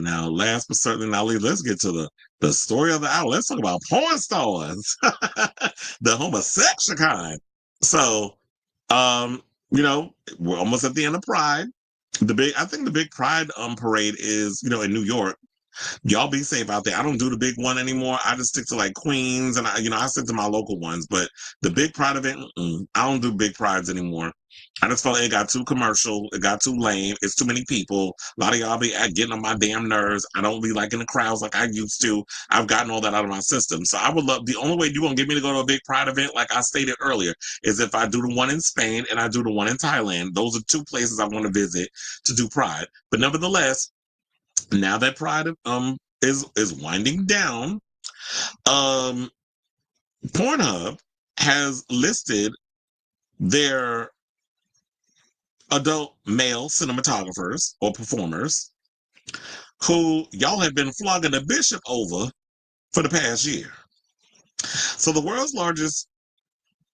Now, last but certainly not least, let's get to the story of the hour. Let's talk about porn stars, the homosexual kind. So, um, we're almost at the end of Pride. I think the big Pride parade is in New York. Y'all be safe out there. I don't do the big one anymore. I just stick to like Queens, and I stick to my local ones. But the big Pride event, I don't do big prides anymore. I just felt like it got too commercial. It got too lame. It's too many people. A lot of y'all be getting on my damn nerves. I don't be like in the crowds like I used to. I've gotten all that out of my system. So I would love, the only way you're going to get me to go to a big Pride event, like I stated earlier, is if I do the one in Spain and I do the one in Thailand. Those are two places I want to visit to do Pride. But nevertheless, now that Pride is winding down, um, Pornhub has listed their adult male cinematographers or performers who y'all have been flogging the bishop over for the past year. So the world's largest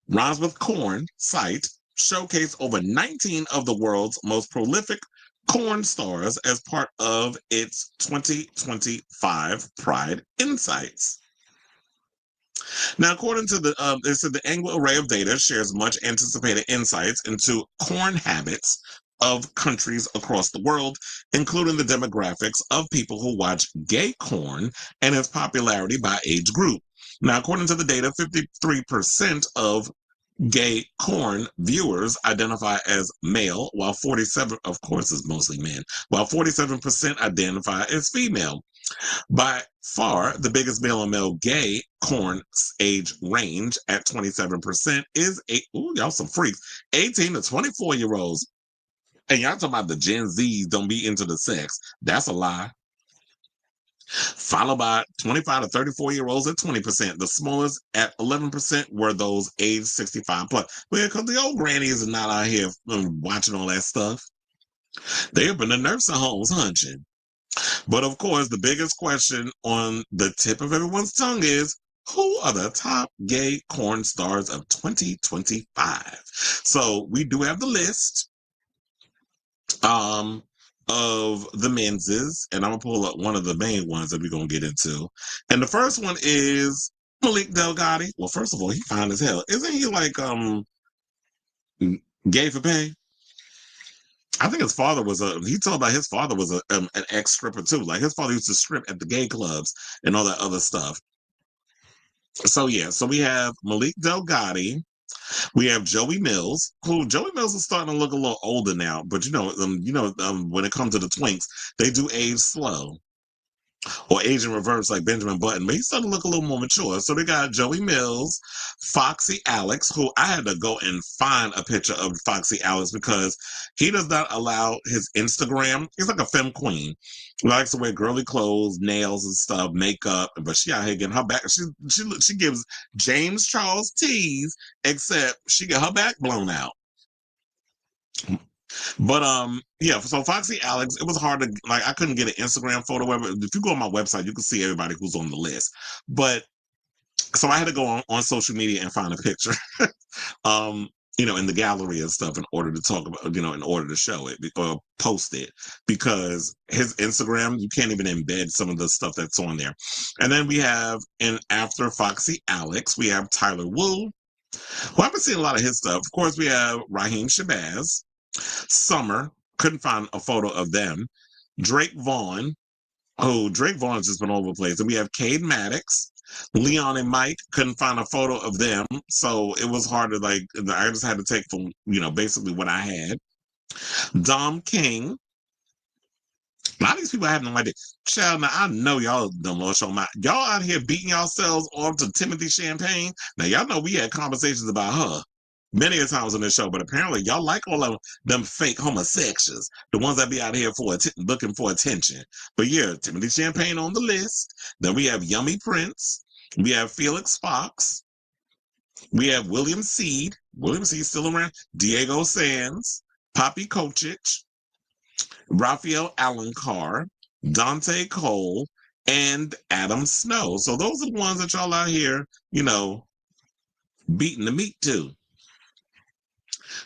Rhymes with Corn site showcased over 19 of the world's most prolific corn stars as part of its 2025 Pride Insights. Now, according to they said the angle array of data shares much anticipated insights into corn habits of countries across the world, including the demographics of people who watch gay corn and its popularity by age group. Now, according to the data, 53% of gay corn viewers identify as male, while 47, of course, is mostly men, while 47% identify as female. By far, the biggest male on male gay corn age range at 27% is y'all some freaks, 18 to 24-year-olds. And y'all talking about the Gen Zs don't be into the sex. That's a lie. Followed by 25 to 34-year-olds at 20%. The smallest at 11% were those aged 65 plus. Well, because the old grannies are not out here watching all that stuff. They're up in the nursing homes hunching. But of course, the biggest question on the tip of everyone's tongue is, who are the top gay corn stars of 2025? So we do have the list of the menses, and I'm gonna pull up one of the main ones that we're gonna get into. And the first one is Malik Delgado. Well, first of all, he fine as hell. Isn't he like gay for pay? I think his father was he told about his father was an ex stripper too. Like his father used to strip at the gay clubs and all that other stuff. So yeah, so we have Malik Delgado. We have Joey Mills, who Joey Mills is starting to look a little older now, but when it comes to the twinks, they do age slow. Or age in reverse like Benjamin Button, but he's starting to look a little more mature. So they got Joey Mills, Foxy Alex, who I had to go and find a picture of Foxy Alex because he does not allow his Instagram. He's like a femme queen. He likes to wear girly clothes, nails and stuff, makeup, but she out here getting her back. She gives James Charles tease, except she get her back blown out. But yeah, so Foxy Alex, it was hard to I couldn't get an Instagram photo. Whatever. If you go on my website, you can see everybody who's on the list. But so I had to go on social media and find a picture, um, in the gallery and stuff in order to talk about, in order to show it or post it, because his Instagram, you can't even embed some of the stuff that's on there. And then we have, and after Foxy Alex, we have Tyler Wu, who I haven't seen a lot of his stuff. Of course, we have Raheem Shabazz, Summer, couldn't find a photo of them. Drake Vaughn, Drake Vaughn's just been all over the place. And we have Cade Maddox, Leon and Mike, couldn't find a photo of them. So it was hard to I just had to take from, basically what I had. Dom King. A lot of these people I have no idea. Child, now I know y'all done lost your mind. Y'all out here beating yourselves off to Timothy Champagne. Now y'all know we had conversations about her many a times on this show, but apparently y'all like all of them fake homosexuals, the ones that be out here looking for attention. But yeah, Timothy Champagne on the list. Then we have Yummy Prince. We have Felix Fox. We have William Seed. William Seed still around. Diego Sands. Poppy Kochich. Raphael Alencar. Dante Cole. And Adam Snow. So those are the ones that y'all out here, beating the meat to.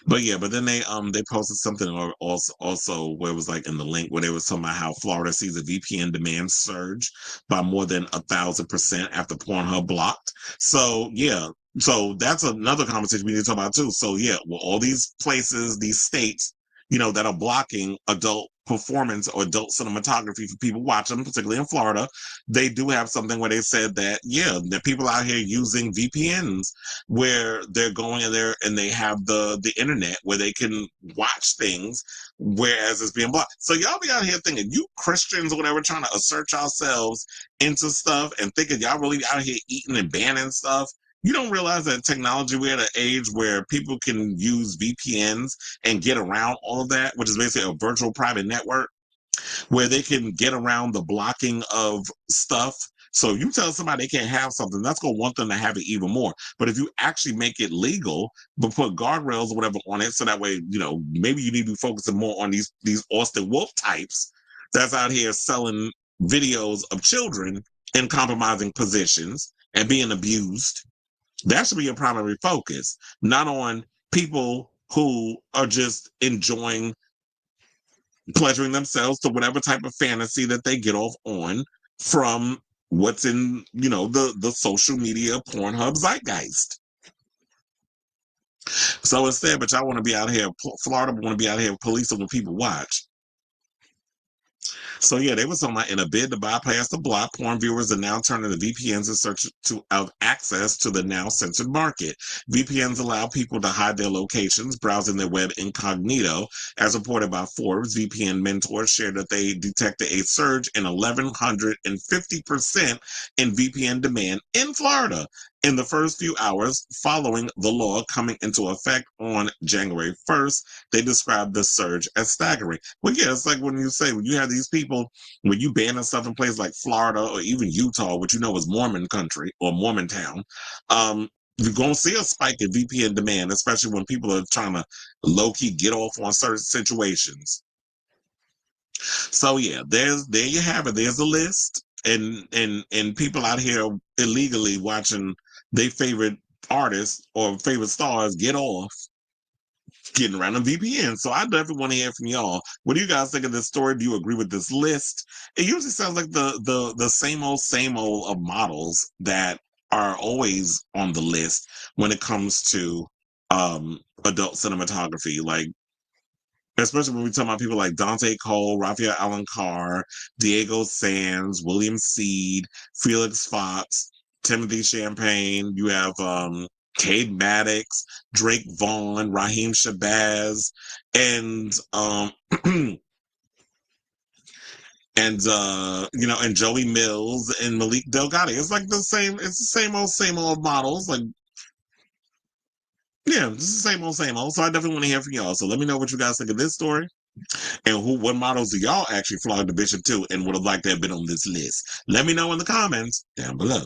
But yeah, but then they posted something or also where it was like in the link where they was talking about how Florida sees a VPN demand surge by more than 1,000% after Pornhub blocked. So yeah, so that's another conversation we need to talk about too. So yeah, well, all these places, these states, that are blocking adult performance or adult cinematography for people watching, particularly in Florida, they do have something where they said that yeah, that people out here using VPNs where they're going in there and they have the internet where they can watch things, whereas it's being blocked. So y'all be out here thinking you Christians or whatever trying to assert yourselves into stuff and thinking y'all really out here eating and banning stuff. You don't realize that technology, we're at an age where people can use VPNs and get around all of that, which is basically a virtual private network where they can get around the blocking of stuff. So you tell somebody they can't have something, that's going to want them to have it even more. But if you actually make it legal, but put guardrails or whatever on it, so that way, maybe you need to be focusing more on these Austin Wolf types that's out here selling videos of children in compromising positions and being abused. That should be your primary focus, not on people who are just enjoying pleasuring themselves to whatever type of fantasy that they get off on from what's in the social media Pornhub zeitgeist. So instead, but y'all want to be out here, Florida want to be out here policing when people watch. So yeah, they were talking about in a bid to bypass the block, porn viewers are now turning to VPNs in search of access to the now censored market. VPNs allow people to hide their locations, browsing their web incognito. As reported by Forbes, VPN mentors shared that they detected a surge in 1,150% in VPN demand in Florida in the first few hours following the law coming into effect on January 1st. They described the surge as staggering. Well, yeah, it's like when you have these people, when you ban stuff in places like Florida or even Utah, which is Mormon country or Mormon town, you're going to see a spike in VPN demand, especially when people are trying to low-key get off on certain situations. So yeah, there you have it. There's a list, and people out here illegally watching their favorite artists or favorite stars get off getting around a VPN. So I definitely want to hear from y'all. What do you guys think of this story? Do you agree with this list? It usually sounds like the same old of models that are always on the list when it comes to adult cinematography. Like especially when we talk about people like Dante Cole, Raphael Alencar, Diego Sands, William Seed, Felix Fox, Timothy Champagne. You have Cade Maddox, Drake Vaughn, Raheem Shabazz, and and Joey Mills and Malik Delgado. It's like it's the same old models. Like yeah, it's the same old. So I definitely want to hear from y'all. So let me know what you guys think of this story. And what models do y'all actually flog the bishop to and would have liked to have been on this list? Let me know in the comments down below.